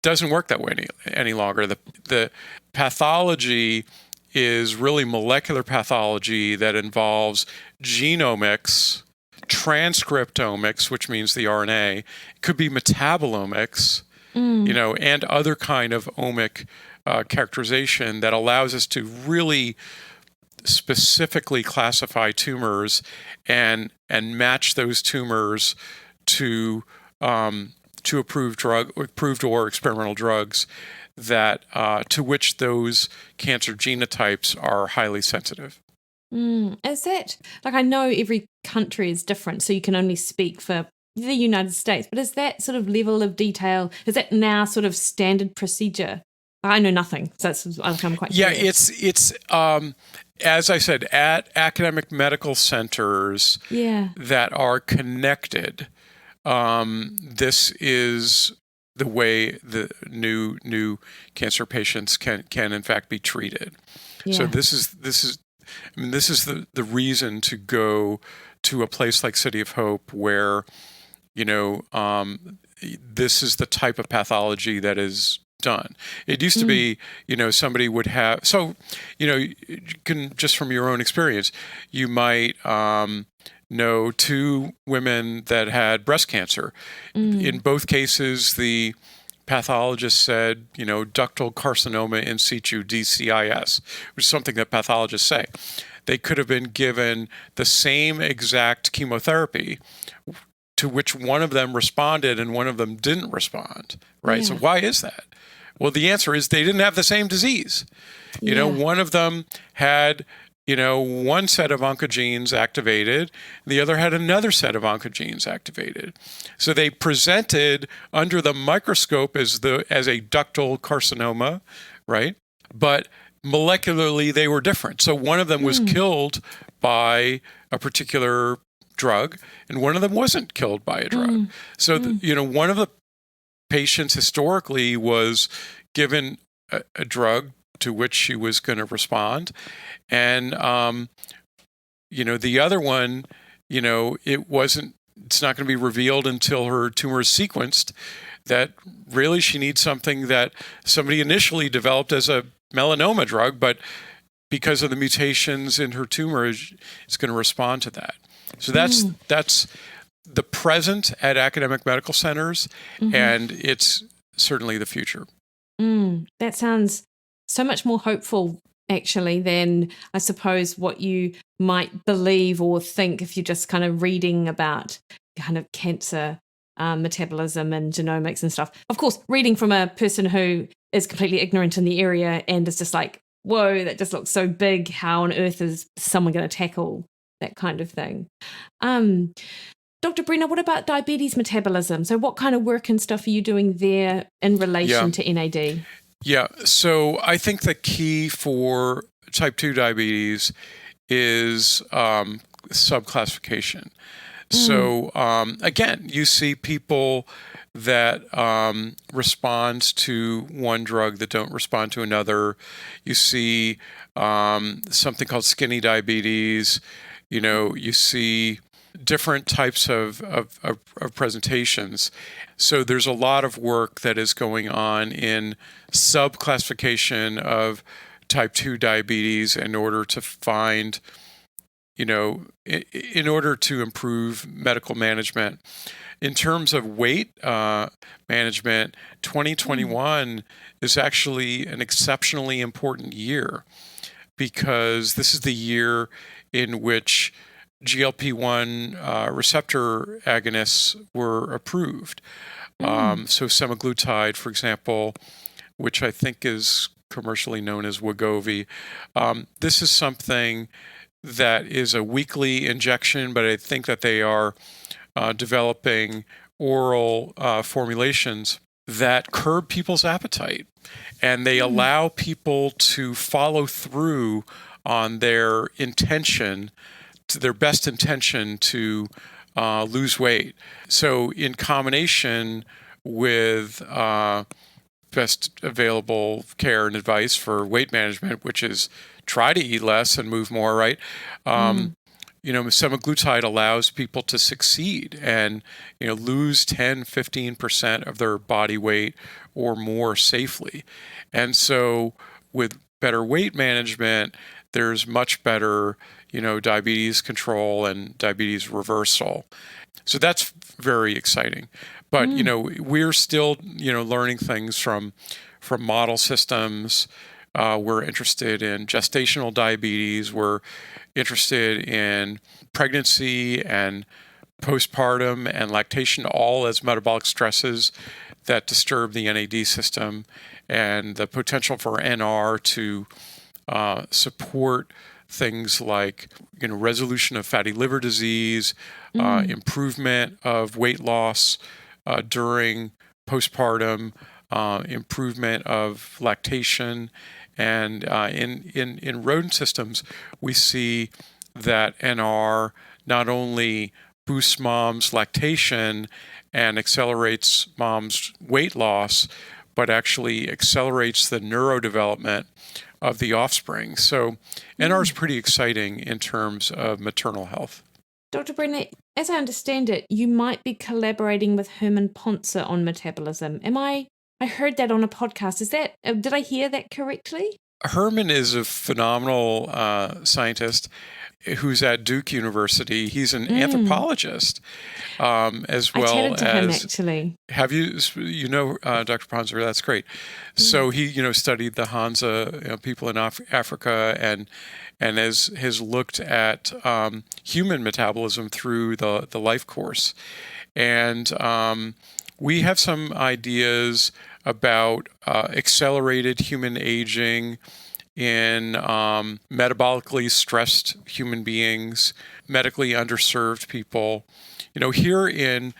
Doesn't work that way any longer. The pathology is really molecular pathology that involves genomics, transcriptomics, which means the RNA. It could be metabolomics, and other kind of omic characterization that allows us to really specifically classify tumors and match those tumors to approved or experimental drugs that to which those cancer genotypes are highly sensitive. Is that, like, I know every country is different, so you can only speak for the United States, but is that sort of level of detail, is that now sort of standard procedure? I know nothing, so I'm quite curious. It's as I said, at academic medical centers that are connected, this is the way the new cancer patients can in fact be treated. So this is the reason to go to a place like City of Hope, where this is the type of pathology that is done. It used to be, somebody would have, so, you can, just from your own experience, you might know two women that had breast cancer. In both cases, the pathologist said, ductal carcinoma in situ, DCIS, which is something that pathologists say. They could have been given the same exact chemotherapy to which one of them responded and one of them didn't respond, right? So why is that? Well, the answer is they didn't have the same disease. One of them had, one set of oncogenes activated, the other had another set of oncogenes activated. So they presented under the microscope as a ductal carcinoma, right? But molecularly, they were different. So one of them was killed by a particular drug, and one of them wasn't killed by a drug. So, one of the patients historically was given a drug to which she was going to respond. And, the other one, it's not going to be revealed until her tumor is sequenced that really she needs something that somebody initially developed as a melanoma drug, but because of the mutations in her tumor, is going to respond to that. So that's the present at academic medical centers, and it's certainly the future. That sounds so much more hopeful, actually, than I suppose what you might believe or think if you're just kind of reading about kind of cancer metabolism and genomics and stuff. Of course, reading from a person who is completely ignorant in the area and is just like, whoa, that just looks so big. How on earth is someone going to tackle that kind of thing? Dr. Brenner, what about diabetes metabolism? So what kind of work and stuff are you doing there in relation to NAD? Yeah, so I think the key for type 2 diabetes is subclassification. So again, you see people that respond to one drug that don't respond to another. You see something called skinny diabetes. You see different types of presentations. So there's a lot of work that is going on in subclassification of type 2 diabetes in order to find, in order to improve medical management. In terms of weight management, 2021 is actually an exceptionally important year because this is the year in which GLP-1 receptor agonists were approved. So semaglutide, for example, which I think is commercially known as Wegovy. This is something that is a weekly injection, but I think that they are developing oral formulations that curb people's appetite. And they allow people to follow through on their intention, to their best intention to lose weight. So in combination with best available care and advice for weight management, which is try to eat less and move more, right? Semaglutide allows people to succeed and, lose 10, 15% of their body weight or more safely. And so with better weight management, there's much better, diabetes control and diabetes reversal. So that's very exciting. But, we're still, learning things from model systems. We're interested in gestational diabetes. We're interested in pregnancy and postpartum and lactation, all as metabolic stresses that disturb the NAD system, and the potential for NR to support things like resolution of fatty liver disease, improvement of weight loss during postpartum, improvement of lactation. And in rodent systems, we see that NR not only boosts mom's lactation and accelerates mom's weight loss, but actually accelerates the neurodevelopment of the offspring. So NR is pretty exciting in terms of maternal health. Dr. Brenner, as I understand it, you might be collaborating with Herman Ponce on metabolism. Am I I heard that on a podcast. Is that, did I hear that correctly? Herman is a phenomenal scientist who's at Duke University. He's an anthropologist, as well as. I chatted to him, actually. Have you? Dr. Ponzer? That's great. So he, studied the Hansa people in Africa, and has looked at human metabolism through the life course, and we have some ideas about accelerated human aging in metabolically stressed human beings, medically underserved people. Here in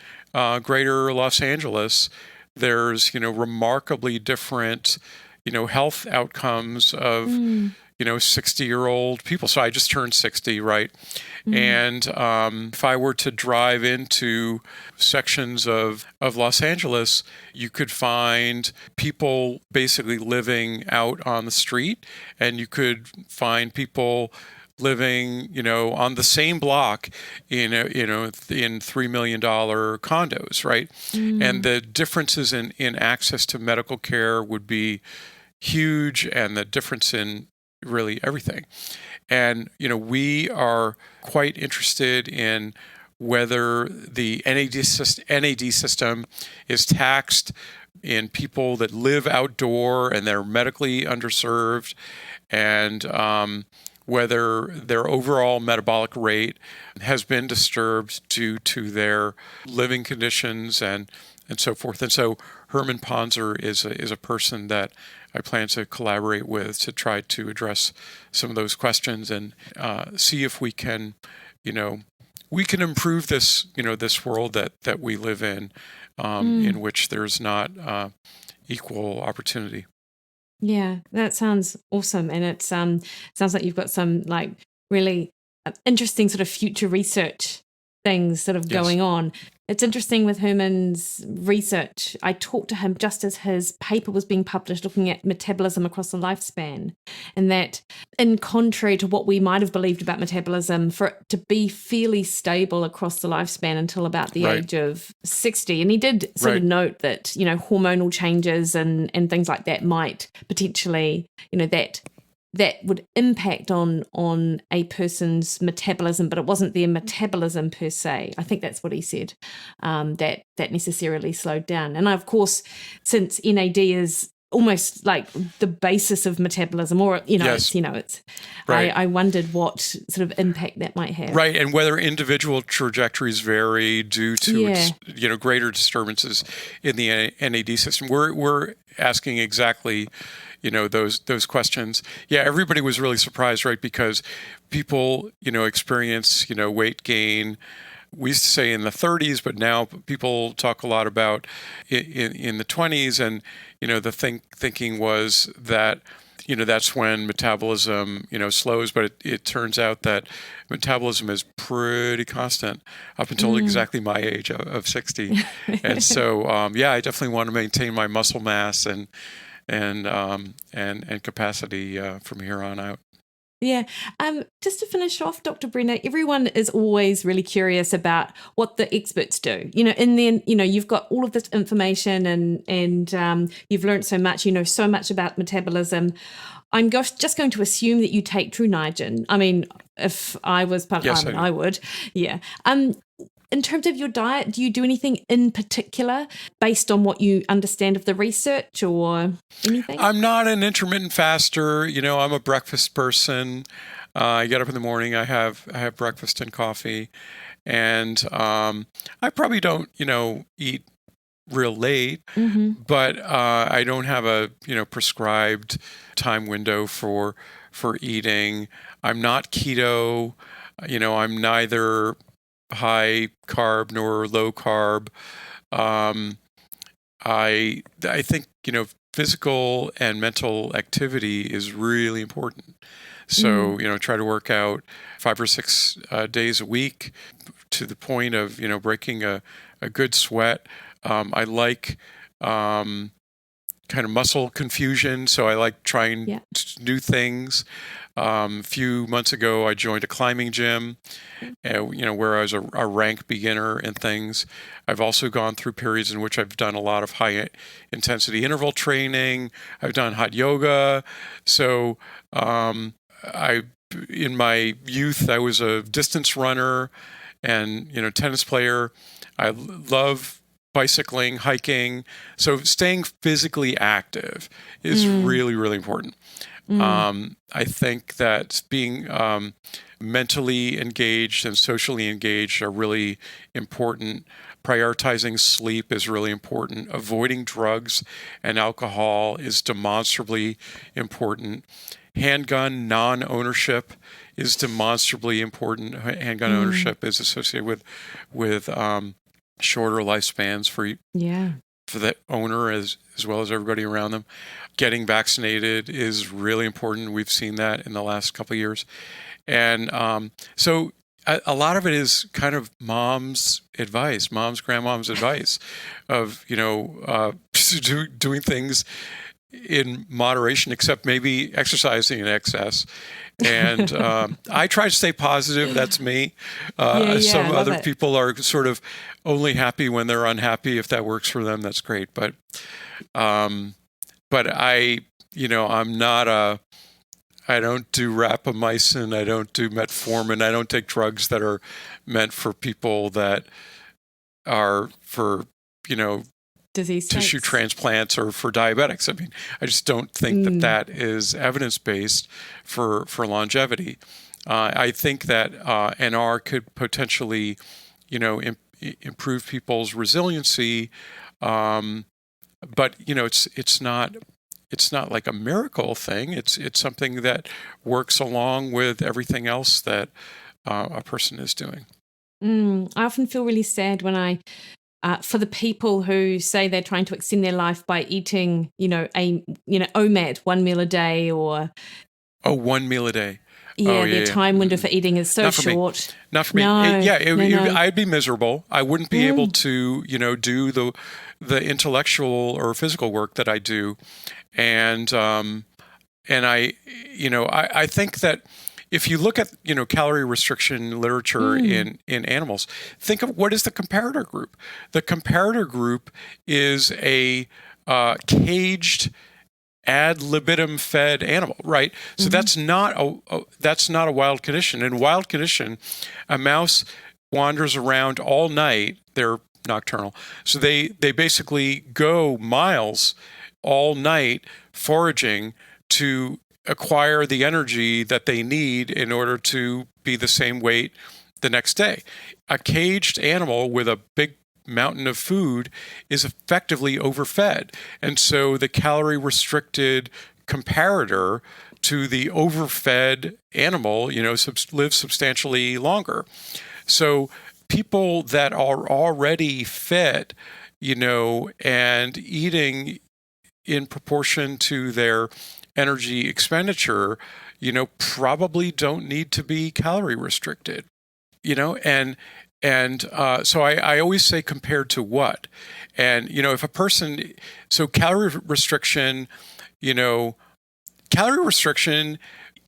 greater Los Angeles, there's, remarkably different, health outcomes of, 60-year-old people. So I just turned 60, right? And if I were to drive into sections of Los Angeles, you could find people basically living out on the street, and you could find people living, on the same block in $3 million condos, right? And the differences in access to medical care would be huge, and the difference in really everything. And, we are quite interested in whether the NAD system is taxed in people that live outdoor and they're medically underserved, and whether their overall metabolic rate has been disturbed due to their living conditions and so forth. And so Herman Ponzer is a person that I plan to collaborate with to try to address some of those questions and see if we can, improve this, this world that we live in which there's not equal opportunity. Yeah, that sounds awesome. And it sounds like you've got some really interesting sort of future research things sort of going on. It's interesting with Herman's research. I talked to him just as his paper was being published looking at metabolism across the lifespan, and that in contrary to what we might have believed about metabolism, for it to be fairly stable across the lifespan until about the age of 60. And he did sort of note that, hormonal changes and things like that might potentially, that would impact on a person's metabolism, but it wasn't their metabolism per se. I think that's what he said, that necessarily slowed down. And of course, since NAD is almost like the basis of metabolism, or it's I wondered what sort of impact that might have. Right, and whether individual trajectories vary due to greater disturbances in the NAD system. We're asking exactly those questions. Yeah, everybody was really surprised, right? Because people, experience, weight gain. We used to say in the 30s, but now people talk a lot about in the 20s. And, the thinking was that, that's when metabolism, slows. But it turns out that metabolism is pretty constant up until exactly my age of 60. And so, I definitely want to maintain my muscle mass and capacity from here on out. Yeah. Just to finish off, Dr. Brenner, everyone is always really curious about what the experts do. And then, you've got all of this information and you've learned so much, so much about metabolism. I'm just going to assume that you take True Niagen. I mean, if I was part of it, I would. Yeah. In terms of your diet, do you do anything in particular based on what you understand of the research or anything? I'm not an intermittent faster. I'm a breakfast person. I get up in the morning. I have breakfast and coffee, and I probably don't, eat real late, but I don't have a prescribed time window for eating. I'm not keto. I'm neither high carb nor low carb. I think physical and mental activity is really important. So try to work out 5 or 6 days a week to the point of breaking a good sweat. I like kind of muscle confusion, so I like trying new things. A few months ago, I joined a climbing gym, where I was a rank beginner in things. I've also gone through periods in which I've done a lot of high intensity interval training. I've done hot yoga. So in my youth, I was a distance runner and, tennis player. I love bicycling, hiking. So staying physically active is really, really important. I think that being mentally engaged and socially engaged are really important. Prioritizing sleep is really important. Avoiding drugs and alcohol is demonstrably important. Handgun non-ownership is demonstrably important. Handgun ownership is associated with shorter lifespans for the owner as well as everybody around them. Getting vaccinated is really important. We've seen that in the last couple of years. And so a lot of it is kind of grandmom's advice of, doing things in moderation, except maybe exercising in excess. And I try to stay positive. That's me. Some other people are sort of only happy when they're unhappy. If that works for them, that's great. But I don't do rapamycin. I don't do metformin. I don't take drugs that are meant for people that are for, disease tissue transplants or for diabetics. I mean, I just don't think that is evidence-based for longevity. I think that NR could potentially, improve people's resiliency, but it's not like a miracle thing. It's something that works along with everything else that a person is doing. I often feel really sad when for the people who say they're trying to extend their life by eating, OMAD, 1 meal a day, or 1 meal a day. Their time window for eating is so short. Not for me. I'd be miserable. I wouldn't be able to, do the intellectual or physical work that I do, and I think that if you look at calorie restriction literature in animals, think of what is the comparator group. The comparator group is a caged ad libitum fed animal, right? So that's not a wild condition. In wild condition, a mouse wanders around all night. They're nocturnal, so they basically go miles all night foraging to acquire the energy that they need in order to be the same weight the next day. A caged animal with a big mountain of food is effectively overfed. And so the calorie restricted comparator to the overfed animal, lives substantially longer. So people that are already fed, and eating in proportion to their energy expenditure, probably don't need to be calorie restricted, and so I always say compared to what, and if a person, so calorie restriction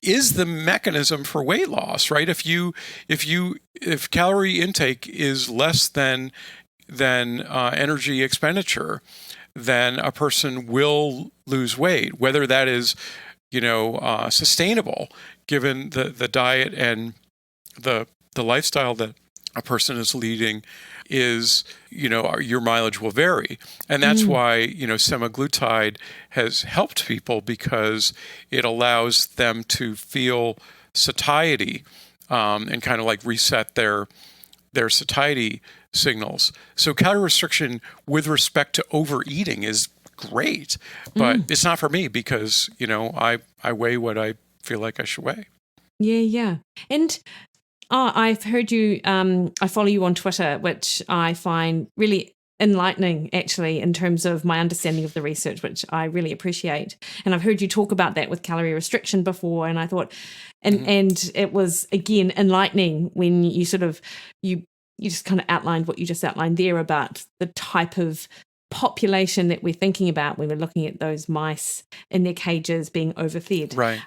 is the mechanism for weight loss, right? If calorie intake is less than energy expenditure, then a person will lose weight, whether that is, sustainable given the diet and the lifestyle that a person is leading is, your mileage will vary. And that's why, semaglutide has helped people, because it allows them to feel satiety and kind of like reset their satiety signals. So calorie restriction with respect to overeating is great, but it's not for me because, I weigh what I feel like I should weigh. Yeah. And I've heard you, I follow you on Twitter, which I find really enlightening, actually, in terms of my understanding of the research, which I really appreciate. And I've heard you talk about that with calorie restriction before, and I thought, and it was, again, enlightening when you sort of, you just kind of outlined what you just outlined there about the type of population that we're thinking about when we're looking at those mice in their cages being overfed. Right.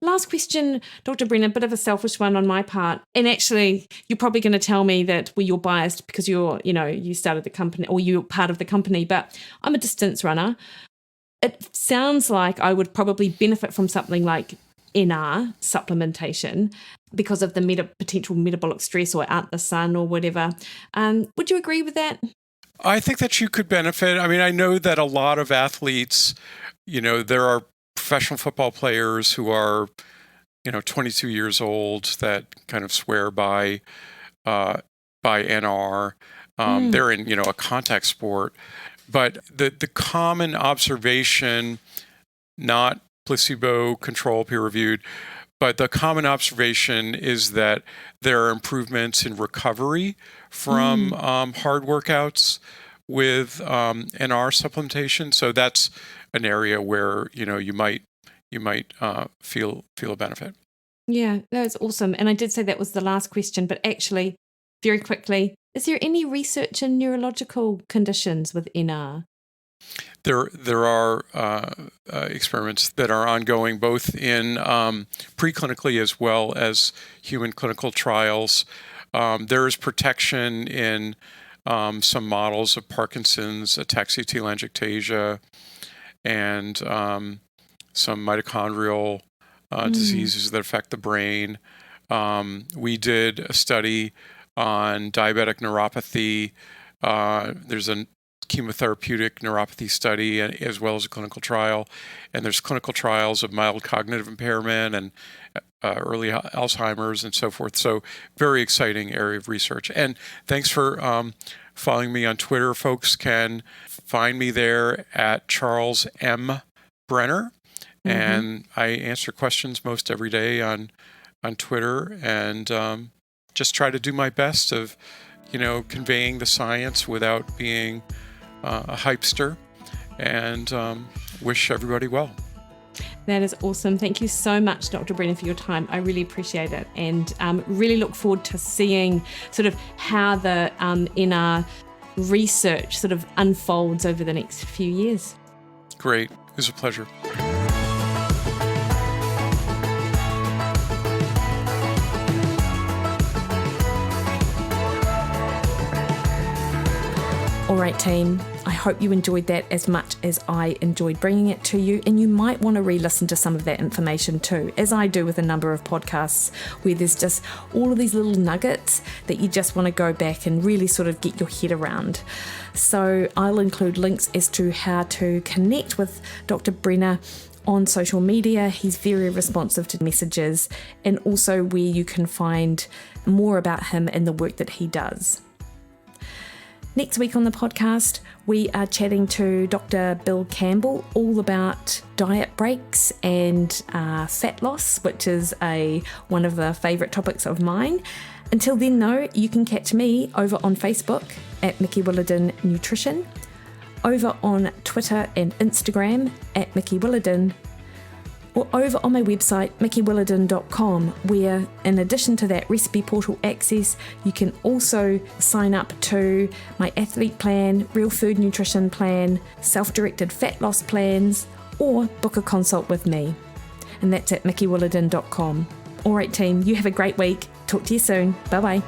Last question, Dr. Brenner, a bit of a selfish one on my part. And actually, you're probably going to tell me that you're biased because you started the company or you're part of the company, but I'm a distance runner. It sounds like I would probably benefit from something like NR supplementation because of the potential metabolic stress or out the sun or whatever. Would you agree with that? I think that you could benefit. I mean, I know that a lot of athletes, there are professional football players who are, 22 years old that kind of swear by NR. They're in, a contact sport. But the common observation, not placebo control peer reviewed, but the common observation is that there are improvements in recovery from hard workouts with NR supplementation. So that's an area where you might feel a benefit. Yeah, that's awesome. And I did say that was the last question, but actually, very quickly, is there any research in neurological conditions with NR? There are experiments that are ongoing, both in preclinically as well as human clinical trials. There is protection in some models of Parkinson's, ataxia telangiectasia, and some mitochondrial diseases that affect the brain. We did a study on diabetic neuropathy. There's a chemotherapeutic neuropathy study as well as a clinical trial. And there's clinical trials of mild cognitive impairment and early Alzheimer's and so forth. So very exciting area of research. And thanks for following me on Twitter. Folks can find me there at Charles M. Brenner. And I answer questions most every day on Twitter and just try to do my best of, conveying the science without being a hypester, and wish everybody well. That is awesome. Thank you so much, Dr. Brenner, for your time. I really appreciate it, and really look forward to seeing sort of how the NR research sort of unfolds over the next few years. Great. It was a pleasure. All right, team, I hope you enjoyed that as much as I enjoyed bringing it to you, and you might want to re-listen to some of that information too, as I do with a number of podcasts where there's just all of these little nuggets that you just want to go back and really sort of get your head around. So I'll include links as to how to connect with Dr. Brenner on social media. He's very responsive to messages, and also where you can find more about him and the work that he does. Next week on the podcast, we are chatting to Dr. Bill Campbell all about diet breaks and fat loss, which is one of the favourite topics of mine. Until then, though, you can catch me over on Facebook at Mikki Williden Nutrition, over on Twitter and Instagram at Mikki Williden, or over on my website, mikkiwilliden.com, where in addition to that recipe portal access, you can also sign up to my athlete plan, real food nutrition plan, self-directed fat loss plans, or book a consult with me. And that's at mikkiwilliden.com. All right, team, you have a great week. Talk to you soon. Bye-bye.